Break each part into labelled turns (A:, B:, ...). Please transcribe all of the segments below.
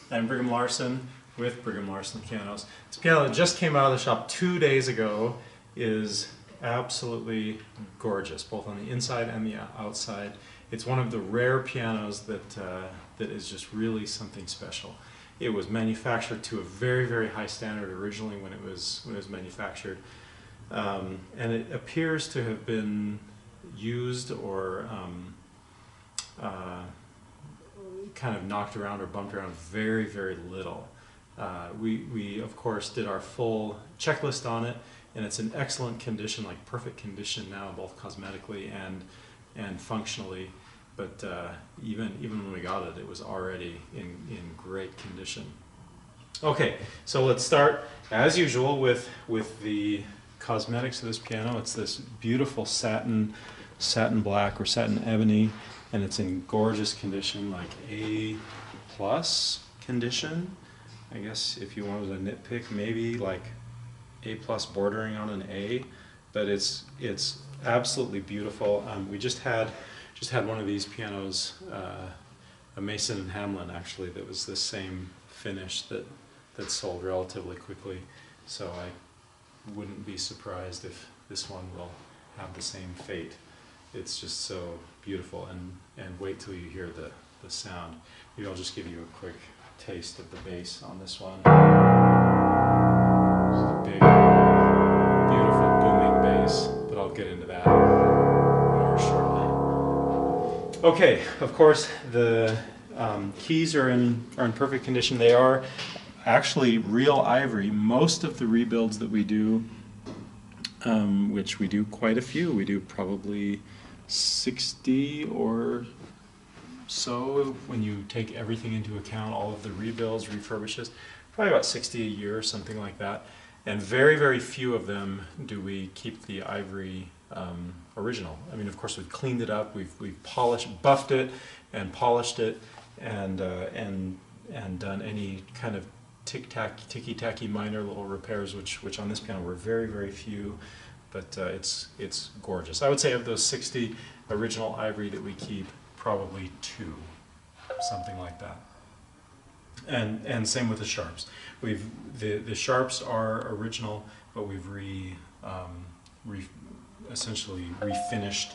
A: I'm Brigham Larson with Brigham Larson Pianos. This piano that just came out of the shop 2 days ago is absolutely gorgeous, both on the inside and the outside. It's one of the rare pianos that is just really something special. It was manufactured to a very, very high standard originally when it was manufactured, and it appears to have been used or kind of knocked around or bumped around very, very little. We of course did our full checklist on it, and it's in excellent condition, like perfect condition now, both cosmetically and functionally. But even when we got it, it was already in great condition. Okay, so let's start as usual with the cosmetics of this piano. It's this beautiful satin black or satin ebony, and it's in gorgeous condition, like A+ condition. I guess if you wanted to nitpick, maybe like A+ bordering on an A, but it's absolutely beautiful. We just had one of these pianos, a Mason and Hamlin actually, that was the same finish that sold relatively quickly. So I wouldn't be surprised if this one will have the same fate. It's just so beautiful, and wait till you hear the sound. Maybe I'll just give you a quick taste of the bass on this one. This is a big, beautiful booming bass, but I'll get into that more shortly. Okay, of course the keys are in perfect condition. They are actually real ivory. Most of the rebuilds that we do, which we do quite a few, we do probably 60 or so when you take everything into account, all of the rebuilds, refurbishes, probably about 60 a year or something like that. And very, very few of them do we keep the ivory original. I mean, of course, we've cleaned it up, we've buffed it and polished it, and done any kind of ticky-tacky minor little repairs, which on this piano were very, very few. But it's gorgeous. I would say of those 60 original ivory that we keep, probably 2, something like that. And same with the sharps. The sharps are original, but we've essentially refinished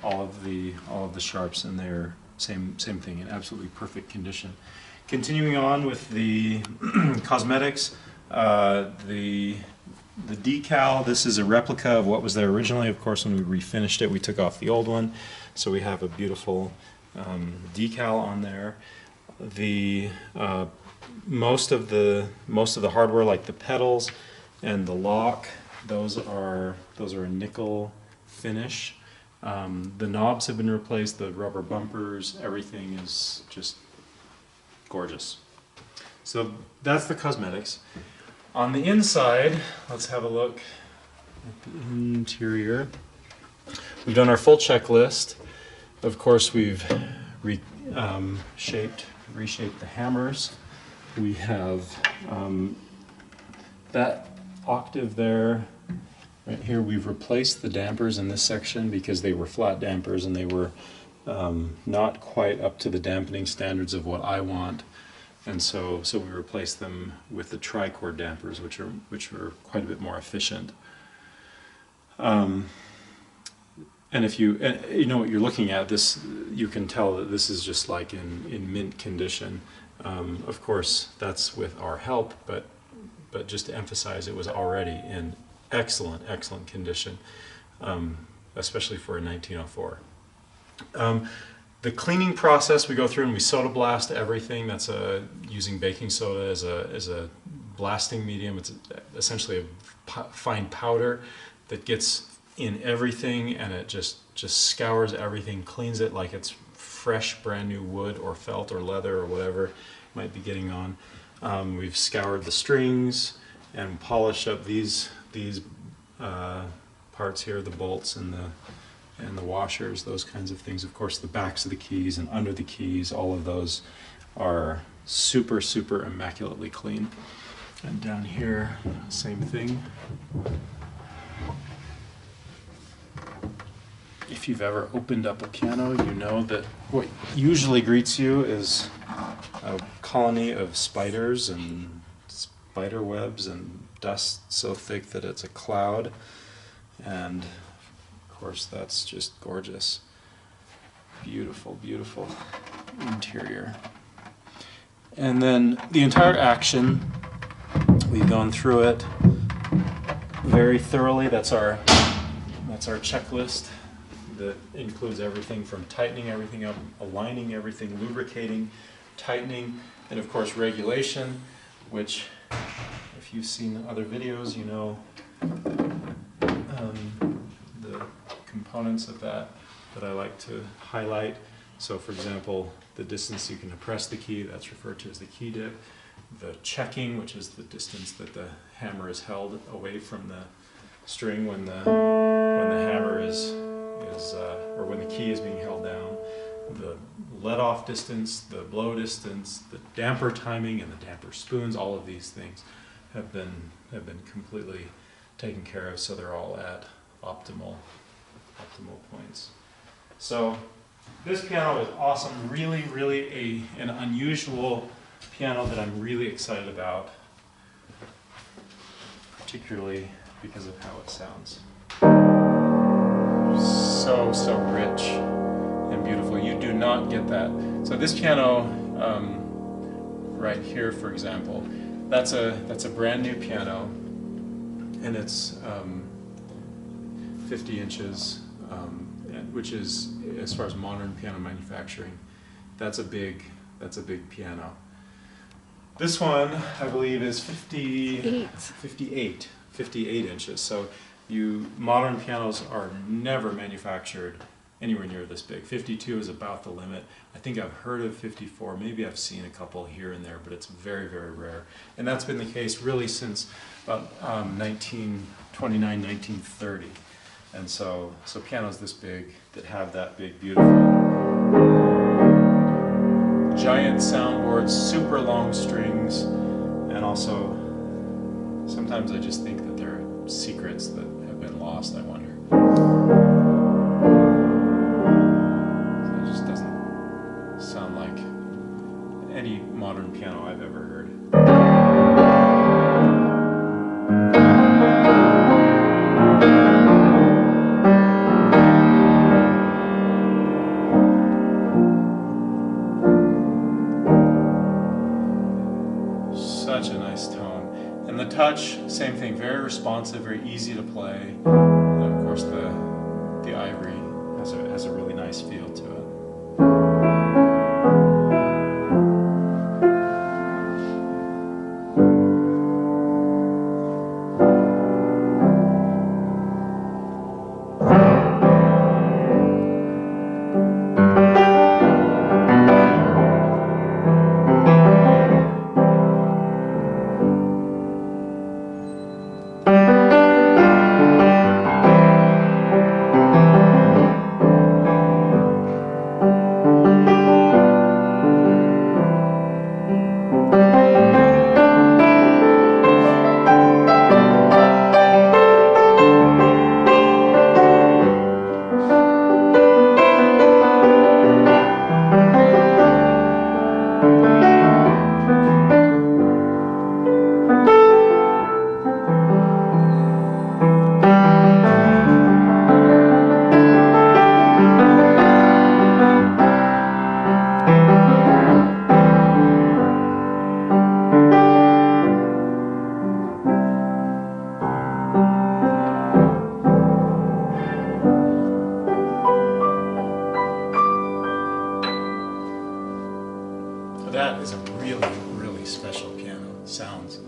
A: all of the sharps, and they're same thing, in absolutely perfect condition. Continuing on with the cosmetics, the decal, this is a replica of what was there originally. Of course, when we refinished it, we took off the old one, so we have a beautiful decal on there. The most of the hardware, like the pedals and the lock, those are a nickel finish. The knobs have been replaced, the rubber bumpers, everything is just gorgeous. So that's the cosmetics. On the inside, let's have a look at the interior. We've done our full checklist. Of course, we've reshaped the hammers. We have that octave there. Right here, we've replaced the dampers in this section because they were flat dampers and they were not quite up to the dampening standards of what I want. And so we replaced them with the Chord Dampers, which are quite a bit more efficient. And if you know what you're looking at, this, you can tell that this is just like in mint condition. Of course, that's with our help, but just to emphasize, it was already in excellent condition, especially for a 1904. The cleaning process, we go through and we soda blast everything. That's using baking soda as a blasting medium. It's essentially a fine powder that gets in everything, and it just scours everything, cleans it like it's fresh, brand new wood or felt or leather or whatever it might be getting on. We've scoured the strings and polished up these parts here, the bolts and the washers, those kinds of things. Of course, the backs of the keys and under the keys, all of those are super immaculately clean. And down here, same thing. if you've ever opened up a piano, you know that what usually greets you is a colony of spiders and spider webs and dust so thick that it's a cloud. And of course, that's just gorgeous. Beautiful, beautiful interior. And then the entire action, we've gone through it very thoroughly. That's our checklist that includes everything from tightening everything up, aligning everything, lubricating, tightening, and of course regulation, which if you've seen other videos, you know the components of that I like to highlight. So for example, the distance you can press the key, that's referred to as the key dip. The checking, which is the distance that the hammer is held away from the string when the hammer or when the key is being held down. The let-off distance, the blow distance, the damper timing, and the damper spoons. All of these things have been completely taken care of, so they're all at optimal points. So this piano is awesome. Really, really an unusual piano that I'm really excited about, particularly because of how it sounds. So rich and beautiful. You do not get that. So this piano right here, for example, that's a brand new piano, and it's 50 inches, which is, as far as modern piano manufacturing, that's a big piano. This one, I believe, is 58 inches. So modern pianos are never manufactured anywhere near this big. 52 is about the limit. I think I've heard of 54. Maybe I've seen a couple here and there, but it's very, very rare. And that's been the case really since about 1929, 1930. And so pianos this big that have that big, beautiful, giant soundboards, super long strings, and also sometimes I just think that there are secrets that have been lost, I wonder. So it just doesn't sound like any modern piano I've ever heard. Such a nice tone. And the touch, same thing, very responsive, very easy to play. And of course the ivory has a really nice feel to it. That is a really, really special piano. Sounds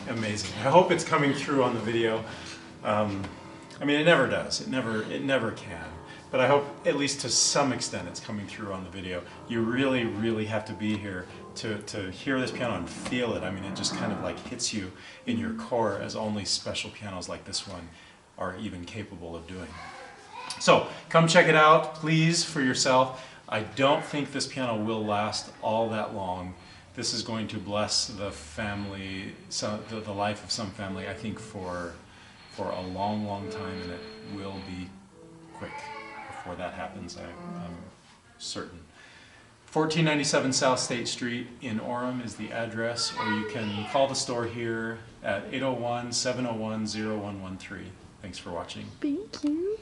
A: amazing. I hope it's coming through on the video. I mean, it never does. It never can. But I hope, at least to some extent, it's coming through on the video. You really, really have to be here to hear this piano and feel it. I mean, it just kind of like hits you in your core, as only special pianos like this one are even capable of doing. So come check it out, please, for yourself. I don't think this piano will last all that long. This is going to bless the family, the life of some family, I think, for a long, long time, and it will be quick. before that happens, I'm certain. 1497 South State Street in Orem is the address, or you can call the store here at 801-701-0113. Thanks for watching.
B: Thank you.